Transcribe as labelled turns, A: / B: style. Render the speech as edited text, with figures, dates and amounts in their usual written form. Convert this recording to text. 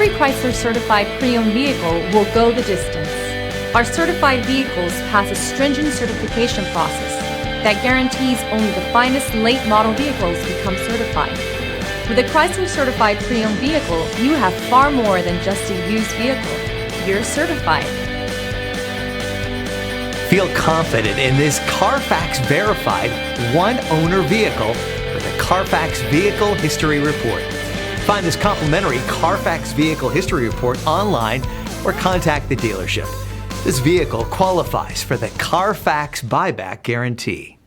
A: Every Chrysler certified pre-owned vehicle will go the distance. Our certified vehicles pass a stringent certification process that guarantees only the finest late model vehicles become certified. With a Chrysler certified pre-owned vehicle, you have far more than just a used vehicle. You're certified.
B: Feel confident in this Carfax verified one-owner vehicle with a Carfax Vehicle History Report. Find this complimentary Carfax Vehicle History Report online or contact the dealership. This vehicle qualifies for the Carfax Buyback Guarantee.